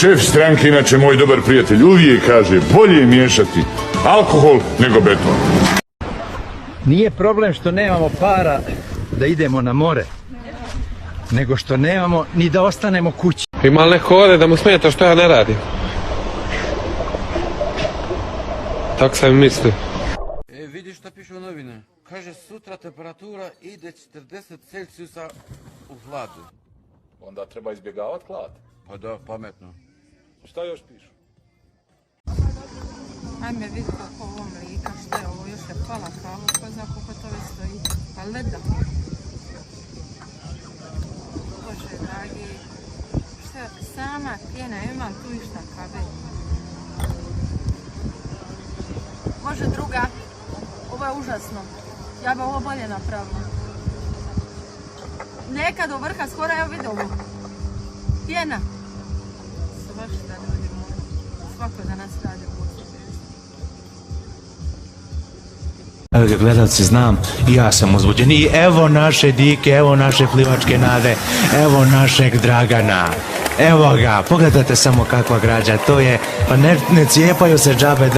Šef stranke, inače moj dobar prijatelj, uvijek kaže bolje miješati alkohol nego beton. Nije problem što nemamo para da idemo na more, nego što nemamo ni da ostanemo kući. Ima li neko ovdje da mu smeta što ja ne radim? Tako sam mislio. Vidiš šta piše u novine? Kaže sutra temperatura ide 40 Celsijusa u hladu. Onda treba izbjegavati hlad. Pa da, pametno. Šta još pišu? Ajme vidi kako ovo mlika, što je ovo, još je pala kava, ko zna koliko to već stoji, pa leda. Bože dragi, što je sama pjena, imam tu išta kave. Može druga, ovo je užasno, ja bi ovo bolje napravila. Neka do vrha, skoro evo vidi ovo, pjena. Svašta ljudi moji, svako da nas radi u Bosni. Evo ga gledalci, znam i ja sam uzbuđen. I evo naše Dike, evo naše plivačke Nade, evo našeg Dragana. Evo ga, pogledajte samo kakva građa to je, pa ne cijepaju se džabe.